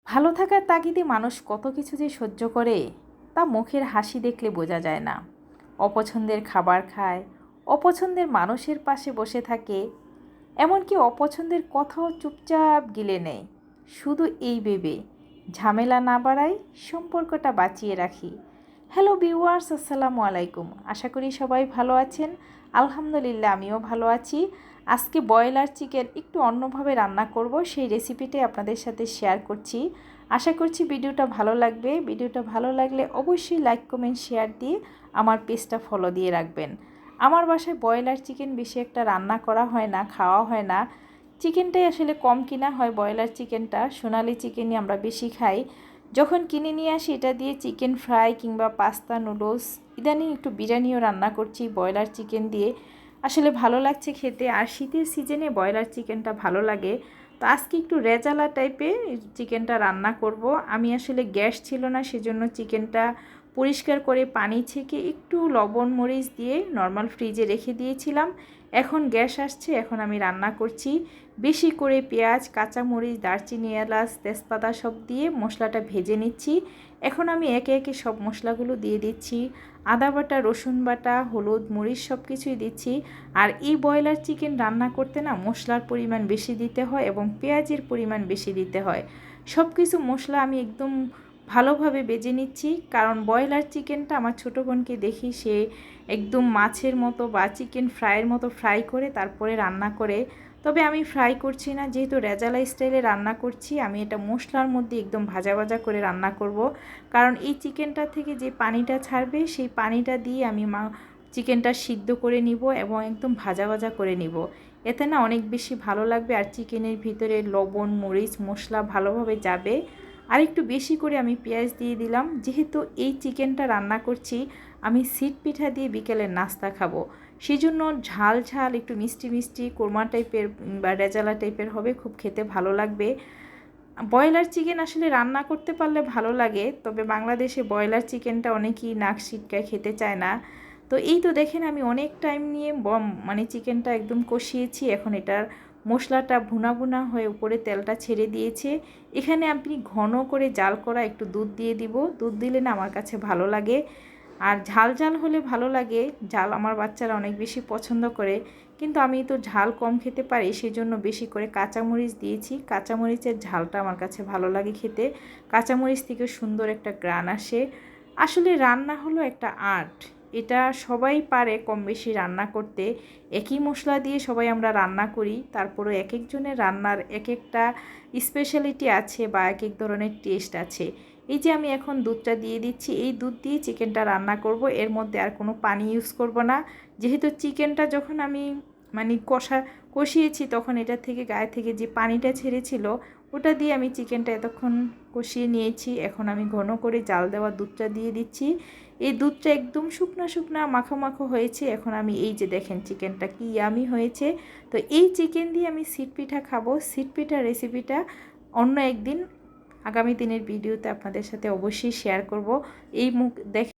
ভালো থাকার তাগিদে মানুষ কত কিছু যে সহ্য করে তা মুখের হাসি দেখলে বোঝা যায় না। অপছন্দের খাবার খায়, অপছন্দের মানুষের পাশে বসে থাকে, এমনকি অপছন্দের কথাও চুপচাপ গিলে নেয়, শুধু এই ভেবে ঝামেলা না বাড়াই, সম্পর্কটা বাঁচিয়ে রাখি। হ্যালো ভিউয়ার্স, আসসালামু আলাইকুম। আশা করি সবাই ভালো আছেন। আলহামদুলিল্লাহ, আমিও ভালো আছি। আজকে ব্রয়লার চিকেন একটু অন্যভাবে রান্না করব, সেই রেসিপিটাই আপনাদের সাথে শেয়ার করছি। আশা করছি ভিডিওটা ভালো লাগবে। ভিডিওটা ভালো লাগলে অবশ্যই লাইক, কমেন্ট, শেয়ার দিয়ে আমার পেজটা ফলো দিয়ে রাখবেন। আমার বাসায় ব্রয়লার চিকেন বেশি একটা রান্না করা হয় না, খাওয়া হয় না। চিকেনটাই আসলে কম কিনা হয়, ব্রয়লার চিকেনটা। সোনালি চিকেনই আমরা বেশি খাই। যখন কিনে নিয়ে আসি এটা দিয়ে চিকেন ফ্রাই কিংবা পাস্তা, নুডলস, ইদানিং একটু বিরিয়ানিও রান্না করছি ব্রয়লার চিকেন দিয়ে। আসলে ভালো লাগছে খেতে, আর শীতের সিজনে ব্রয়লার চিকেনটা ভালো লাগে। তো আজকে একটু রেজালা টাইপের চিকেনটা রান্না করব। আমি আসলে গ্যাস ছিল না, সেজন্য চিকেনটা পরিষ্কার করে পানি ছেঁকে একটু লবণ মরিচ দিয়ে নর্মাল ফ্রিজে রেখে দিয়েছিলাম। এখন গ্যাস আসছে, এখন আমি রান্না করছি। বেশি করে পেঁয়াজ, কাঁচামরিচ, দারচিনি, এলাচ, তেজপাতা সব দিয়ে মশলাটা ভেজে নিচ্ছি। এখন আমি একে একে সব মশলাগুলো দিয়ে দিচ্ছি। আদা বাটা, রসুন বাটা, হলুদ, মরিচ সব কিছুই দিচ্ছি। আর এই ব্রয়লার চিকেন রান্না করতে না মশলার পরিমাণ বেশি দিতে হয় এবং পেঁয়াজের পরিমাণ বেশি দিতে হয়। সব কিছু মশলা আমি একদম ভালোভাবে বেজে নিচ্ছি, কারণ ব্রয়লার চিকেনটা আমার ছোটো বোনকে দেখি সে একদম মাছের মতো বা চিকেন ফ্রাইয়ের মতো ফ্রাই করে তারপরে রান্না করে। তবে আমি ফ্রাই করছি না, যেহেতু রেজালা স্টাইলে রান্না করছি, আমি এটা মশলার মধ্যে একদম ভাজা ভাজা করে রান্না করব। কারণ এই চিকেনটা থেকে যে পানিটা ছাড়বে সেই পানিটা দিয়ে আমি চিকেনটা সিদ্ধ করে নিব এবং একদম ভাজা ভাজা করে নিব। এতে না অনেক বেশি ভালো লাগবে, আর চিকেনের ভিতরে লবণ, মরিচ, মশলা ভালোভাবে যাবে। আর একটু বেশি করে আমি পেঁয়াজ দিয়ে দিলাম, যেহেতু এই চিকেনটা রান্না করছি আমি সিট পিঠা দিয়ে বিকেলের নাস্তা খাবো। সেই জন্য ঝাল ঝাল একটু মিষ্টি মিষ্টি কোরমা টাইপের বা রেজালা টাইপের হবে, খুব খেতে ভালো লাগবে। ব্রয়লার চিকেন আসলে রান্না করতে পারলে ভালো লাগে, তবে বাংলাদেশে ব্রয়লার চিকেনটা অনেকেই নাক সিটকায় খেতে চায় না। তো এই তো দেখেন আমি অনেক টাইম নিয়ে মানে চিকেনটা একদম কষিয়েছি। এখন এটার মশলাটা ভুনা ভুনা হয়ে উপরে তেলটা ছেড়ে দিয়েছে। এখানে আপনি ঘন করে জাল করা একটু দুধ দিয়ে দিব। দুধ দিলে না আমার কাছে ভালো লাগে, আর ঝাল ঝাল হলে ভালো লাগে। ঝাল আমার বাচ্চারা অনেক বেশি পছন্দ করে, কিন্তু আমি তো ঝাল কম খেতে পারি, সেই জন্য বেশি করে কাঁচামরিচ দিয়েছি। কাঁচামরিচের ঝালটা আমার কাছে ভালো লাগে খেতে। কাঁচামরিচ থেকে সুন্দর একটা গ্রান আসে। আসলে রান্না হলো একটা আর্ট, এটা সবাই পারে কম বেশি রান্না করতে। একই মশলা দিয়ে সবাই আমরা রান্না করি, তারপরে এক একজনের রান্নার এক একটা স্পেশালিটি আছে বা এক এক ধরনের টেস্ট আছে। এই যে আমি এখন দুধটা দিয়ে দিচ্ছি, এই দুধ দিয়ে চিকেনটা রান্না করব। এর মধ্যে আর কোনো পানি ইউজ করব না, যেহেতু চিকেনটা যখন আমি মানে কষিয়েছি তখন এটা থেকে গায়ে থেকে যে পানিটা ছেড়েছিল ওটা দিয়ে আমি চিকেনটা এতক্ষণ কষিয়ে নিয়েছি। এখন আমি ঘন করে জাল দেওয়া দুধটা দিয়ে দিচ্ছি। এই দুধটা একদম শুকনো শুকনো মাখো মাখো হয়েছে। এখন আমি এই যে দেখেন চিকেনটা কি ইয়ামি হয়েছে। তো এই চিকেন দিয়ে আমি সিট পিঠা খাবো। সিট পিঠা রেসিপিটা অন্য একদিন আগামী দিনের ভিডিওতে আপনাদের সাথে অবশ্যই শেয়ার করব। এই মুখ দেখে